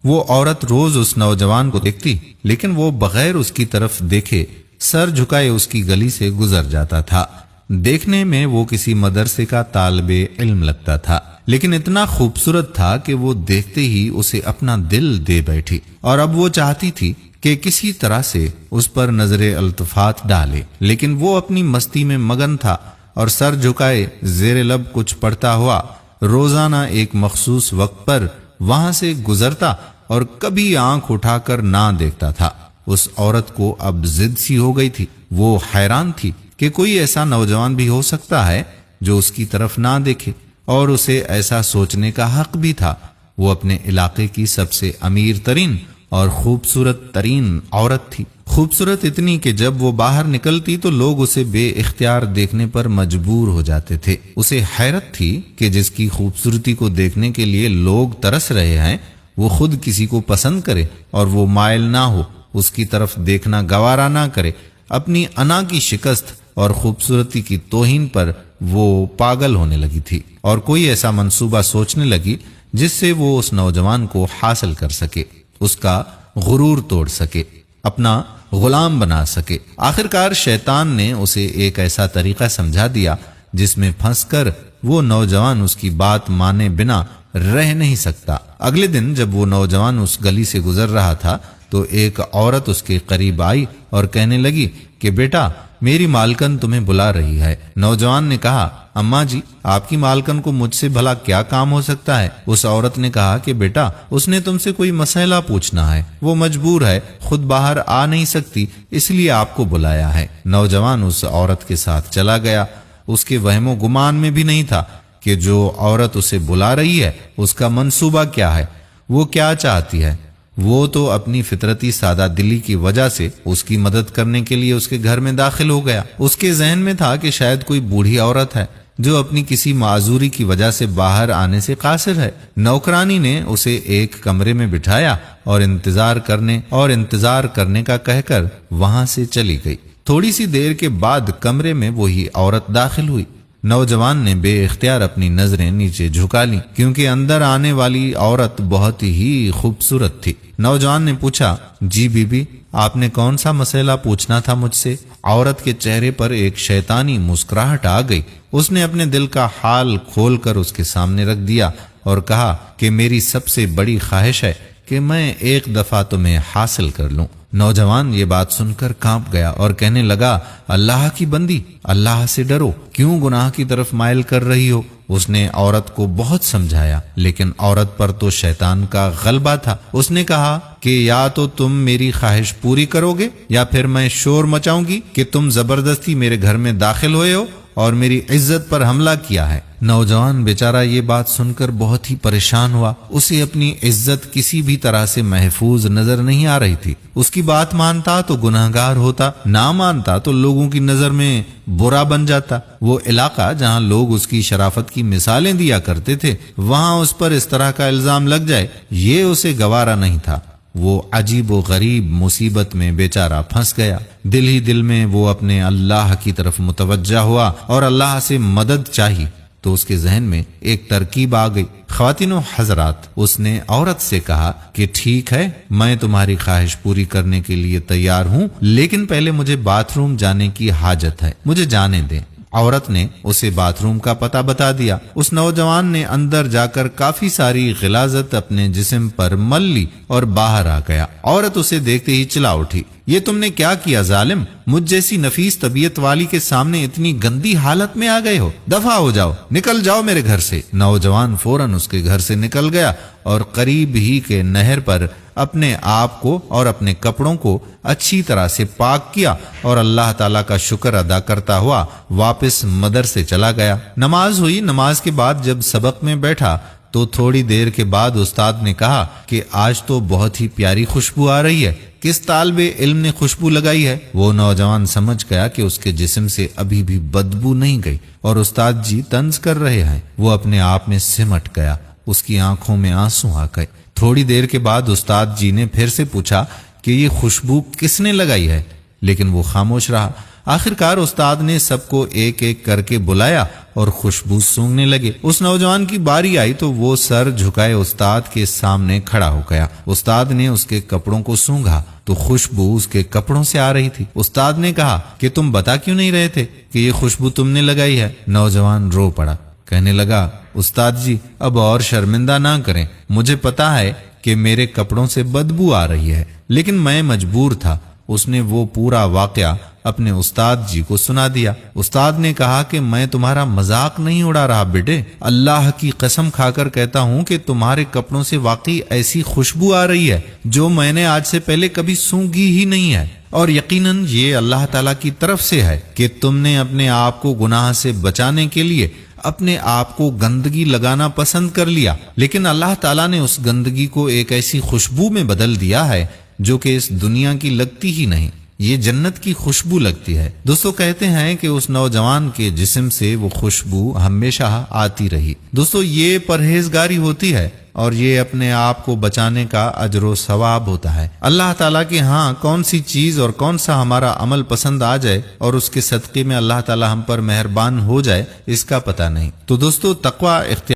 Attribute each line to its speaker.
Speaker 1: وہ عورت روز اس نوجوان کو دیکھتی، لیکن وہ بغیر اس کی طرف دیکھے سر جھکائے اس کی گلی سے گزر جاتا تھا۔ دیکھنے میں وہ کسی مدرسے کا طالب علم لگتا تھا، لیکن اتنا خوبصورت تھا کہ وہ دیکھتے ہی اسے اپنا دل دے بیٹھی، اور اب وہ چاہتی تھی کہ کسی طرح سے اس پر نظر التفات ڈالے، لیکن وہ اپنی مستی میں مگن تھا اور سر جھکائے زیر لب کچھ پڑھتا ہوا روزانہ ایک مخصوص وقت پر وہاں سے گزرتا اور کبھی آنکھ اٹھا کر نہ دیکھتا تھا۔ اس عورت کو اب ضد سی ہو گئی تھی۔ وہ حیران تھی کہ کوئی ایسا نوجوان بھی ہو سکتا ہے جو اس کی طرف نہ دیکھے، اور اسے ایسا سوچنے کا حق بھی تھا۔ وہ اپنے علاقے کی سب سے امیر ترین اور خوبصورت ترین عورت تھی، خوبصورت اتنی کہ جب وہ باہر نکلتی تو لوگ اسے بے اختیار دیکھنے پر مجبور ہو جاتے تھے۔ اسے حیرت تھی کہ جس کی خوبصورتی کو دیکھنے کے لیے لوگ ترس رہے ہیں، وہ خود کسی کو پسند کرے اور وہ مائل نہ ہو، اس کی طرف دیکھنا گوارا نہ کرے۔ اپنی انا کی شکست اور خوبصورتی کی توہین پر وہ پاگل ہونے لگی تھی، اور کوئی ایسا منصوبہ سوچنے لگی جس سے وہ اس نوجوان کو حاصل کر سکے، اس کا غرور توڑ سکے، اپنا غلام بنا سکے۔ آخرکار شیطان نے اسے ایک ایسا طریقہ سمجھا دیا جس میں پھنس کر وہ نوجوان اس کی بات مانے بنا رہ نہیں سکتا۔ اگلے دن جب وہ نوجوان اس گلی سے گزر رہا تھا تو ایک عورت اس کے قریب آئی اور کہنے لگی کہ بیٹا، میری مالکن تمہیں بلا رہی ہے۔ نوجوان نے کہا، اماں جی، آپ کی مالکن کو مجھ سے بھلا کیا کام ہو سکتا ہے؟ اس عورت نے کہا کہ بیٹا، اس نے تم سے کوئی مسئلہ پوچھنا ہے، وہ مجبور ہے، خود باہر آ نہیں سکتی، اس لیے آپ کو بلایا ہے۔ نوجوان اس عورت کے ساتھ چلا گیا۔ اس کے وہم و گمان میں بھی نہیں تھا کہ جو عورت اسے بلا رہی ہے اس کا منصوبہ کیا ہے، وہ کیا چاہتی ہے۔ وہ تو اپنی فطرتی سادہ دلی کی وجہ سے اس کی مدد کرنے کے لیے اس کے گھر میں داخل ہو گیا۔ اس کے ذہن میں تھا کہ شاید کوئی بوڑھی عورت ہے جو اپنی کسی معذوری کی وجہ سے باہر آنے سے قاصر ہے۔ نوکرانی نے اسے ایک کمرے میں بٹھایا اور انتظار کرنے کا کہہ کر وہاں سے چلی گئی۔ تھوڑی سی دیر کے بعد کمرے میں وہی عورت داخل ہوئی۔ نوجوان نے بے اختیار اپنی نظریں نیچے جھکا لیں، کیونکہ اندر آنے والی عورت بہت ہی خوبصورت تھی۔ نوجوان نے پوچھا، جی بی بی، آپ نے کون سا مسئلہ پوچھنا تھا مجھ سے؟ عورت کے چہرے پر ایک شیطانی مسکراہٹ آ گئی۔ اس نے اپنے دل کا حال کھول کر اس کے سامنے رکھ دیا اور کہا کہ میری سب سے بڑی خواہش ہے کہ میں ایک دفعہ تمہیں حاصل کر لوں۔ نوجوان یہ بات سن کر کانپ گیا اور کہنے لگا، اللہ کی بندی، اللہ سے ڈرو، کیوں گناہ کی طرف مائل کر رہی ہو؟ اس نے عورت کو بہت سمجھایا، لیکن عورت پر تو شیطان کا غلبہ تھا۔ اس نے کہا کہ یا تو تم میری خواہش پوری کرو گے یا پھر میں شور مچاؤں گی کہ تم زبردستی میرے گھر میں داخل ہوئے ہو اور میری عزت پر حملہ کیا ہے۔ نوجوان بیچارہ یہ بات سن کر بہت ہی پریشان ہوا۔ اسے اپنی عزت کسی بھی طرح سے محفوظ نظر نہیں آ رہی تھی۔ اس کی بات مانتا تو گناہگار ہوتا، نہ مانتا تو لوگوں کی نظر میں برا بن جاتا۔ وہ علاقہ جہاں لوگ اس کی شرافت کی مثالیں دیا کرتے تھے، وہاں اس پر اس طرح کا الزام لگ جائے، یہ اسے گوارا نہیں تھا۔ وہ عجیب و غریب مصیبت میں بیچارہ پھنس گیا۔ دل ہی دل میں وہ اپنے اللہ کی طرف متوجہ ہوا اور اللہ سے مدد چاہی تو اس کے ذہن میں ایک ترکیب آ گئی۔ خواتین و حضرات، اس نے عورت سے کہا کہ ٹھیک ہے، میں تمہاری خواہش پوری کرنے کے لیے تیار ہوں، لیکن پہلے مجھے باتھ روم جانے کی حاجت ہے، مجھے جانے دیں۔ عورت نے اسے باتھ روم کا پتہ بتا دیا۔ اس نوجوان نے اندر جا کر کافی ساری غلاظت اپنے جسم پر مل لی اور باہر آ گیا۔ عورت اسے دیکھتے ہی چلا اٹھی، یہ تم نے کیا کیا ظالم؟ مجھ جیسی نفیس طبیعت والی کے سامنے اتنی گندی حالت میں آ گئے ہو، دفع ہو جاؤ، نکل جاؤ میرے گھر سے۔ نوجوان فوراً اس کے گھر سے نکل گیا اور قریب ہی کے نہر پر اپنے آپ کو اور اپنے کپڑوں کو اچھی طرح سے پاک کیا اور اللہ تعالیٰ کا شکر ادا کرتا ہوا واپس مدرسے چلا گیا۔ نماز ہوئی۔ نماز کے بعد جب سبق میں بیٹھا تو تھوڑی دیر کے بعد استاد نے کہا کہ آج تو بہت ہی پیاری خوشبو آ رہی ہے، کس طالب علم نے خوشبو لگائی ہے؟ وہ نوجوان سمجھ گیا کہ اس کے جسم سے ابھی بھی بدبو نہیں گئی اور استاد جی طنز کر رہے ہیں۔ وہ اپنے آپ میں سمٹ گیا، اس کی آنکھوں میں آنسو آ گئے۔ تھوڑی دیر کے بعد استاد جی نے پھر سے پوچھا کہ یہ خوشبو کس نے لگائی ہے، لیکن وہ خاموش رہا۔ آخرکار استاد نے سب کو ایک ایک کر کے بلایا اور خوشبو سونگنے لگے۔ اس نوجوان کی باری آئی تو وہ سر جھکائے استاد کے سامنے کھڑا ہو گیا۔ استاد نے اس کے کپڑوں کو سونگھا تو خوشبو اس کے کپڑوں سے آ رہی تھی۔ استاد نے کہا کہ تم بتا کیوں نہیں رہے تھے کہ یہ خوشبو تم نے لگائی ہے؟ نوجوان رو پڑا، کہنے لگا استاد جی اب اور شرمندہ نہ کریں، مجھے پتا ہے کہ میرے کپڑوں سے بدبو آ رہی ہے، لیکن میں مجبور تھا۔ اس نے وہ پورا واقعہ اپنے استاد جی کو سنا دیا۔ استاد نے کہا کہ میں تمہارا مذاق نہیں اڑا رہا بیٹے، اللہ کی قسم کھا کر کہتا ہوں کہ تمہارے کپڑوں سے واقعی ایسی خوشبو آ رہی ہے جو میں نے آج سے پہلے کبھی سونگھی ہی نہیں ہے، اور یقیناً یہ اللہ تعالیٰ کی طرف سے ہے کہ تم نے اپنے آپ کو گناہ سے بچانے کے لیے اپنے آپ کو گندگی لگانا پسند کر لیا، لیکن اللہ تعالیٰ نے اس گندگی کو ایک ایسی خوشبو میں بدل دیا ہے جو کہ اس دنیا کی لگتی ہی نہیں، یہ جنت کی خوشبو لگتی ہے۔ دوستو کہتے ہیں کہ اس نوجوان کے جسم سے وہ خوشبو ہمیشہ آتی رہی۔ دوستو یہ پرہیزگاری ہوتی ہے اور یہ اپنے آپ کو بچانے کا اجر و ثواب ہوتا ہے۔ اللہ تعالیٰ کے ہاں کون سی چیز اور کون سا ہمارا عمل پسند آ جائے اور اس کے صدقے میں اللہ تعالیٰ ہم پر مہربان ہو جائے، اس کا پتہ نہیں۔ تو دوستو تقوی اختیار